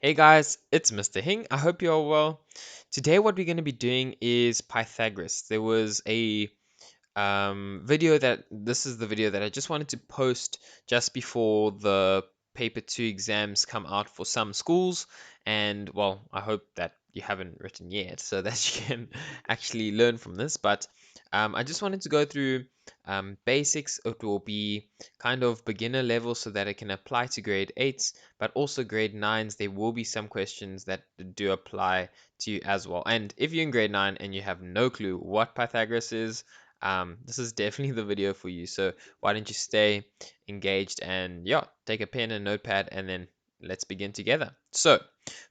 Hey guys, it's Mr. Hing. I hope you're well. Today, what we're going to be doing is Pythagoras. There was a video that this is the video that I just wanted to post just before the paper 2 exams come out for some schools. And well, I hope that you haven't written yet so that you can actually learn from this. But I just wanted to go through basics. It will be kind of beginner level so that it can apply to grade 8s, but also grade 9s. There will be some questions that do apply to you as well. And if you're in grade 9 and you have no clue what Pythagoras is, this is definitely the video for you. So why don't you stay engaged and yeah, take a pen and notepad and then let's begin together. So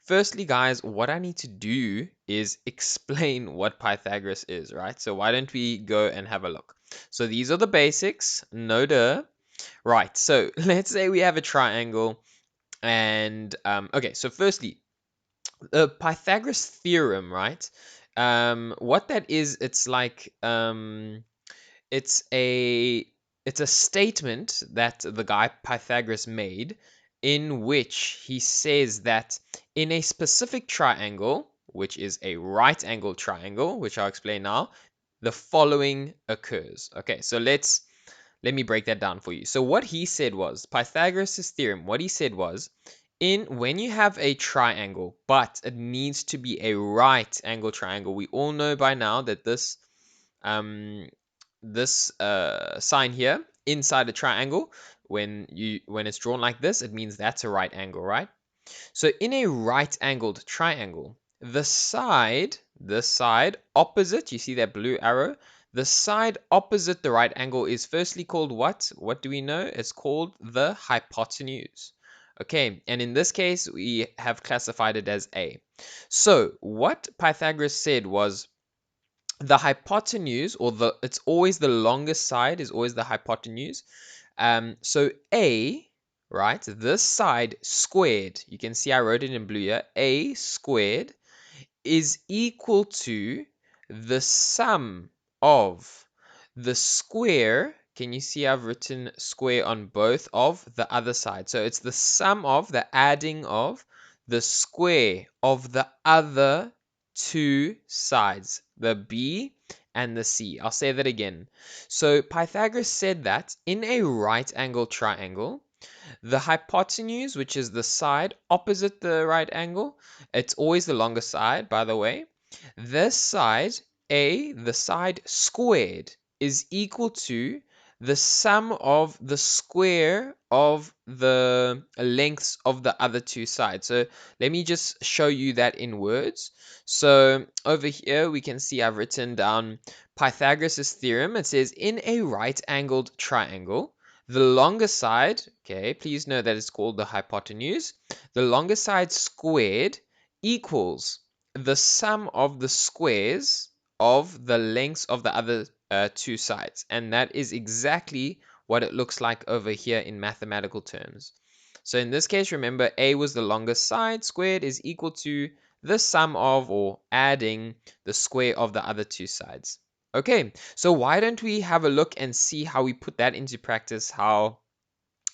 firstly, guys, what I need to do is explain what Pythagoras is, right? So why don't we go and have a look? So these are the basics, no duh. Right, so let's say we have a triangle and okay, so firstly, the Pythagoras theorem, right? What that is, it's a it's a statement that the guy Pythagoras made in which he says that in a specific triangle, which is a right angled triangle, which I'll explain now, the following occurs. Okay, so let me break that down for you. So what he said was Pythagoras' theorem, what he said was in when you have a triangle, but it needs to be a right angle triangle. We all know by now that um this sign here inside a triangle, when it's drawn like this, it means that's a right angle, right? So in a right angled triangle, the side opposite, you see that blue arrow? The side opposite the right angle is firstly called what? What do we know? It's called the hypotenuse. Okay, and in this case, we have classified it as A. So what Pythagoras said was the hypotenuse, or it's always the longest side is always the hypotenuse. So A, right, this side squared, you can see I wrote it in blue here, A squared is equal to the sum of the square. Can you see I've written square on both of the other side? So it's the sum of the adding of the square of the other two sides, the B and the C. I'll say that again. So Pythagoras said that in a right angle triangle, the hypotenuse, which is the side opposite the right angle, it's always the longest side, by the way. This side, A, the side squared, is equal to the sum of the square of the lengths of the other two sides. So let me just show you that in words. So over here, we can see I've written down Pythagoras' theorem. It says in a right angled triangle, the longest side, okay, please know that it's called the hypotenuse. The longest side squared equals the sum of the squares of the lengths of the other two sides. And that is exactly what it looks like over here in mathematical terms. So in this case, remember, A was the longest side, squared is equal to the sum of, or adding, the square of the other two sides. Okay, so why don't we have a look and see how we put that into practice, how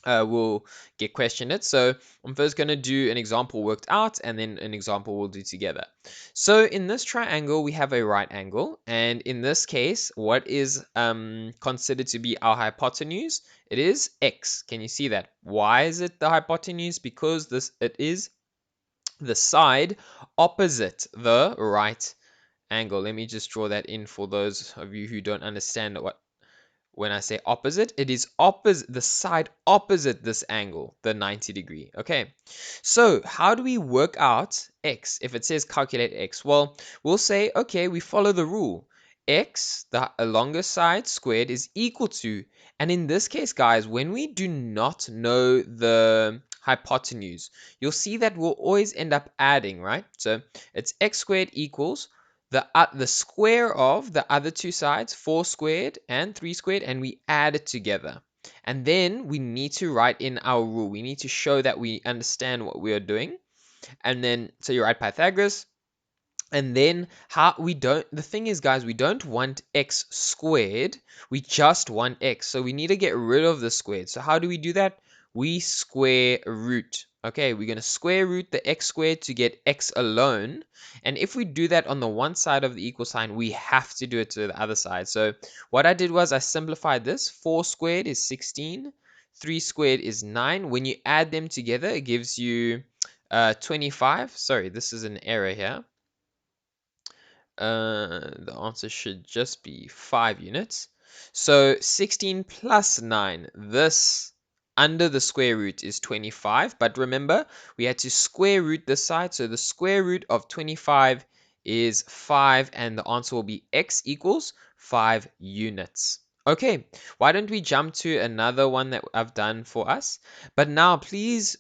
we'll get questioned it. So I'm first going to do an example worked out and then an example we'll do together. So in this triangle, we have a right angle. And in this case, what is considered to be our hypotenuse? It is x. Can you see that? Why is it the hypotenuse? Because it is the side opposite the right angle. Let me just draw that in for those of you who don't understand what when I say opposite, it is opposite the side opposite this angle, the 90 degree. Okay, so how do we work out x if it says calculate x? Well, we'll say, okay, we follow the rule. X, the longer side squared, is equal to, and in this case, guys, when we do not know the hypotenuse, you'll see that we'll always end up adding, right? So it's x squared equals the square of the other two sides, 4 squared and 3 squared, and we add it together. And then we need to write in our rule. We need to show that we understand what we are doing. And then, so you write Pythagoras. And then the thing is, guys, we don't want x squared. We just want x. So we need to get rid of the squared. So how do we do that? we square root. Okay, we're going to square root the x squared to get x alone. And if we do that on the one side of the equal sign, we have to do it to the other side. So what I did was I simplified this. 4 squared is 16. 3 squared is 9. When you add them together, it gives you 25. Sorry, this is an error here. The answer should just be 5 units. So 16 plus 9, this under the square root is 25. But remember, we had to square root this side. So the square root of 25 is 5, and the answer will be x equals 5 units. Okay, why don't we jump to another one that I've done for us? But now, please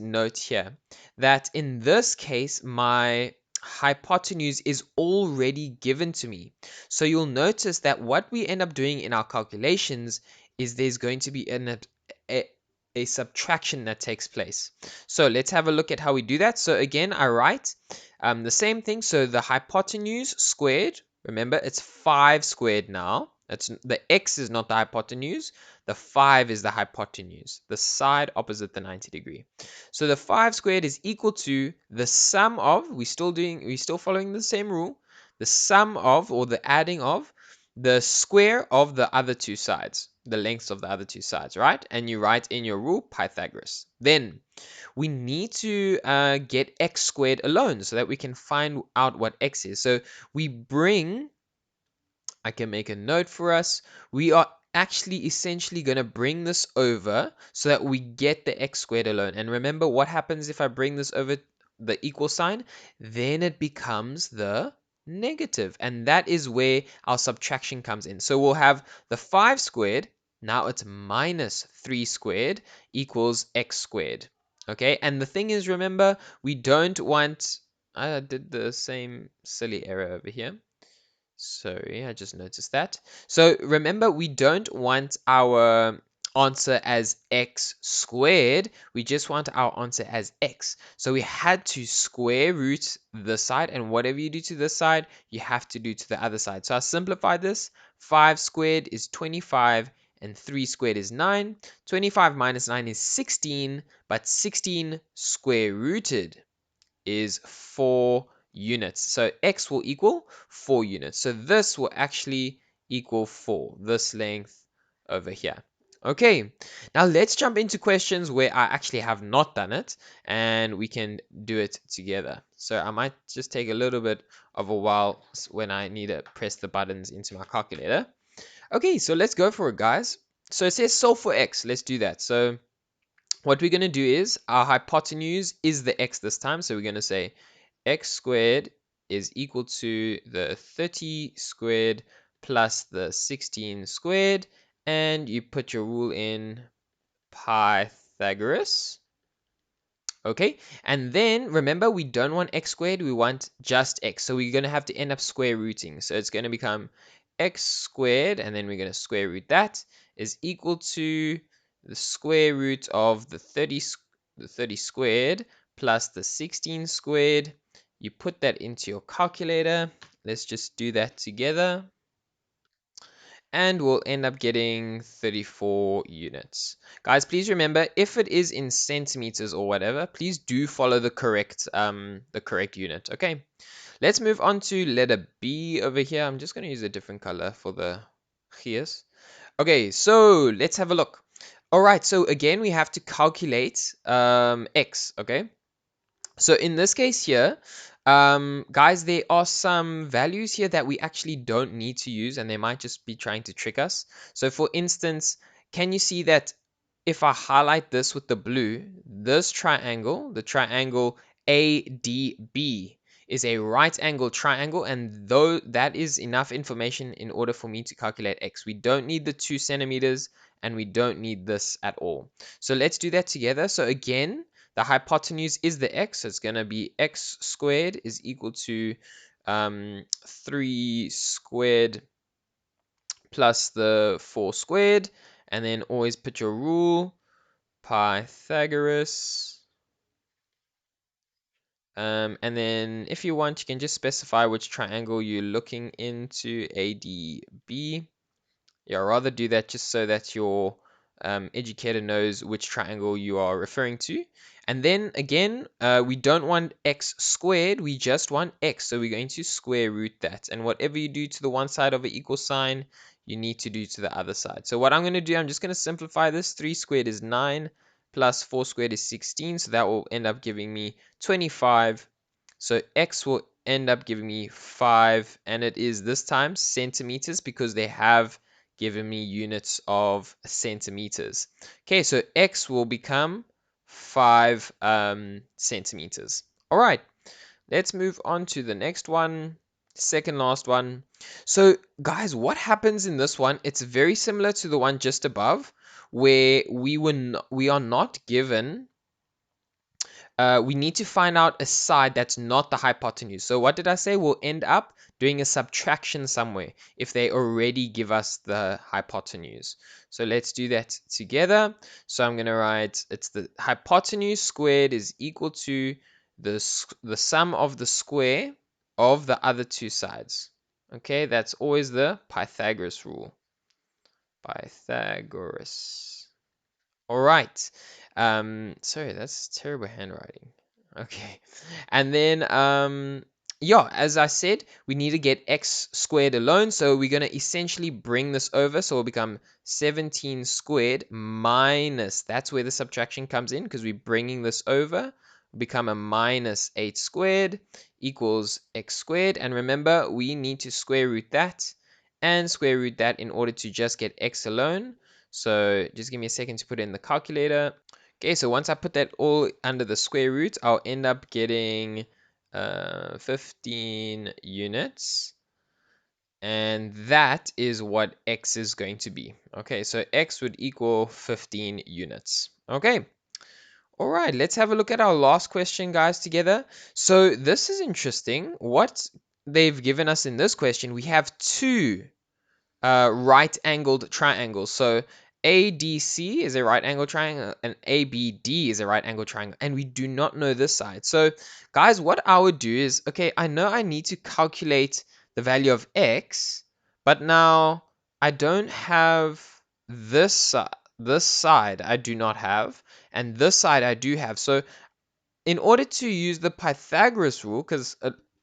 note here that in this case, my hypotenuse is already given to me. So you'll notice that what we end up doing in our calculations is there's going to be a, a subtraction that takes place. So let's have a look at how we do that. So again, I write the same thing. So the hypotenuse squared, remember it's 5 squared now. That's the x is not the hypotenuse. The 5 is the hypotenuse, the side opposite the 90 degree. So the 5 squared is equal to the sum of, we're still following the same rule, the sum of, or the adding of, the square of the other two sides, the lengths of the other two sides, right? And you write in your rule Pythagoras. Then we need to get x squared alone so that we can find out what x is. So we bring, I can make a note for us. We are actually essentially going to bring this over so that we get the x squared alone. And remember what happens if I bring this over the equal sign? Then it becomes the negative. And that is where our subtraction comes in. So we'll have the 5 squared. Now it's minus 3 squared equals x squared. Okay, and the thing is, remember, we don't want, I did the same silly error over here. Sorry, I just noticed that. So remember, we don't want our answer as x squared. We just want our answer as x. So we had to square root this side, and whatever you do to this side, you have to do to the other side. So I simplify this. 5 squared is 25, and 3 squared is 9. 25 minus 9 is 16, but 16 square rooted is 4 units. So x will equal 4 units. So this will actually equal 4, this length over here. Okay, now let's jump into questions where I actually have not done it and we can do it together. So I might just take a little bit of a while when I need to press the buttons into my calculator. Okay, so let's go for it, guys. So it says solve for x. Let's do that. So what we're going to do is our hypotenuse is the x this time. So we're going to say x squared is equal to the 30 squared plus the 16 squared. And you put your rule in Pythagoras. Okay, and then remember we don't want x squared, we want just x. So we're going to have to end up square rooting. So it's going to become x squared, and then we're going to square root that, is equal to the square root of the 30 squared plus the 16 squared. You put that into your calculator. Let's just do that together. And we'll end up getting 34 units. Guys, please remember, if it is in centimeters or whatever, please do follow the correct unit. Okay, let's move on to letter B over here. I'm just going to use a different color for the gears. Okay, so let's have a look. All right, so again, we have to calculate x, okay? So in this case here, guys, there are some values here that we actually don't need to use, and they might just be trying to trick us. So for instance, can you see that if I highlight this with the blue, this triangle, the triangle ADB, is a right angle triangle, and though that is enough information in order for me to calculate x. We don't need the 2 centimeters, and we don't need this at all. So let's do that together. So again, the hypotenuse is the x, so it's going to be x squared is equal to 3 squared plus the 4 squared, and then always put your rule, Pythagoras. And then if you want, you can just specify which triangle you're looking into, ADB. Yeah, rather do that just so that your educator knows which triangle you are referring to. And then again, we don't want x squared, we just want x. So we're going to square root that. And whatever you do to the one side of an equal sign, you need to do to the other side. So what I'm going to do, I'm just going to simplify this. 3 squared is 9, plus 4 squared is 16. So that will end up giving me 25. So x will end up giving me 5, and it is this time centimeters because they have given me units of centimeters. Okay, so x will become 5 centimeters. All right, let's move on to the next one, second last one. So guys, what happens in this one? It's very similar to the one just above, where we are not given we need to find out a side that's not the hypotenuse. So what did I say? We'll end up doing a subtraction somewhere if they already give us the hypotenuse. So let's do that together. So I'm going to write, it's the hypotenuse squared is equal to the sum of the square of the other two sides. Okay, that's always the Pythagoras rule. Pythagoras. All right. Sorry, that's terrible handwriting. Okay. And then, yeah, as I said, we need to get x squared alone. So we're going to essentially bring this over. So it'll become 17 squared minus, that's where the subtraction comes in because we're bringing this over. Become a minus 8 squared equals x squared. And remember, we need to square root that and square root that in order to just get x alone. So just give me a second to put it in the calculator. Okay, so once I put that all under the square root, I'll end up getting 15 units. And that is what x is going to be. Okay, so x would equal 15 units. Okay. All right, let's have a look at our last question, guys, together. So this is interesting. What they've given us in this question, we have two right-angled triangles. So ADC is a right-angled triangle and ABD is a right-angled triangle, and we do not know this side. So guys, what I would do is, okay, I know I need to calculate the value of x, but now I don't have this side I do not have, and this side I do have. So in order to use the Pythagoras rule, because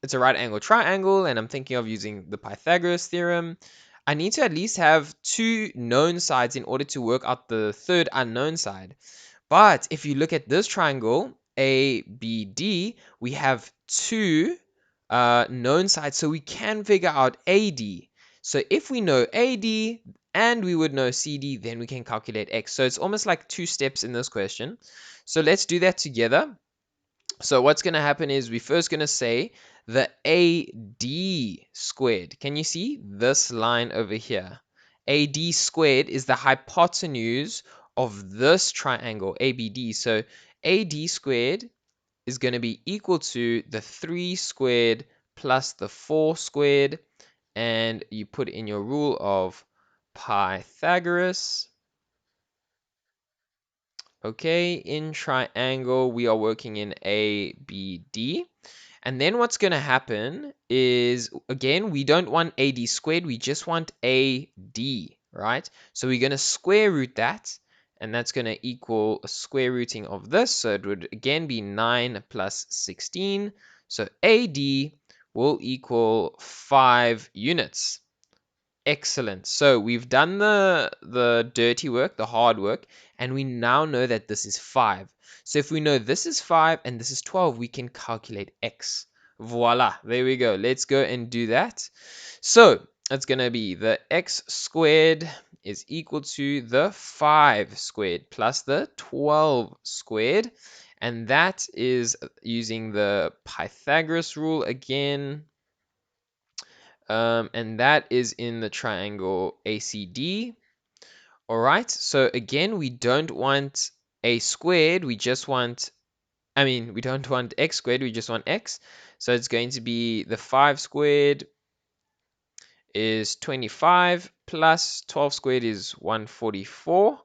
it's a right angle triangle and I'm thinking of using the Pythagoras theorem, I need to at least have two known sides in order to work out the third unknown side. But if you look at this triangle, ABD, we have two known sides, so we can figure out AD. So if we know AD and we would know CD, then we can calculate X. So it's almost like two steps in this question. So let's do that together. So what's going to happen is we're first going to say the AD squared. Can you see this line over here? AD squared is the hypotenuse of this triangle, ABD. So AD squared is going to be equal to the 3 squared plus the 4 squared. And you put in your rule of Pythagoras. Okay, in triangle, we are working in ABD. And then what's going to happen is, again, we don't want AD squared, we just want AD, right? So we're going to square root that, and that's going to equal a square rooting of this. So it would, again, be 9 plus 16. So AD will equal 5 units. Excellent. So we've done the dirty work, the hard work, and we now know that this is 5. So if we know this is 5 and this is 12, we can calculate x. Voila, there we go. Let's go and do that. So it's going to be the x squared is equal to the 5 squared plus the 12 squared. And that is using the Pythagoras rule again. And that is in the triangle ACD. All right, so again, we don't want a squared, we just want, we don't want x squared, we just want x. So it's going to be the 5 squared is 25 plus 12 squared is 144.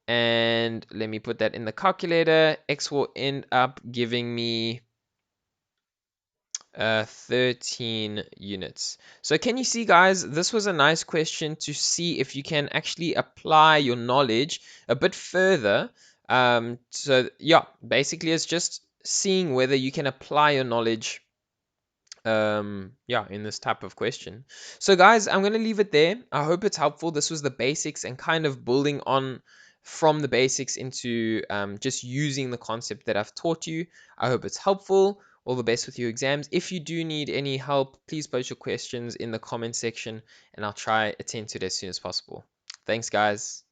And let me put that in the calculator. X will end up giving me 13 units. So can you see, guys, this was a nice question to see if you can actually apply your knowledge a bit further. So yeah, basically it's just seeing whether you can apply your knowledge yeah, in this type of question. So guys, I'm going to leave it there. I hope it's helpful. This was the basics and kind of building on from the basics into just using the concept that I've taught you. I hope it's helpful. All the best with your exams. If you do need any help, please post your questions in the comment section and I'll try attend to it as soon as possible. Thanks, guys.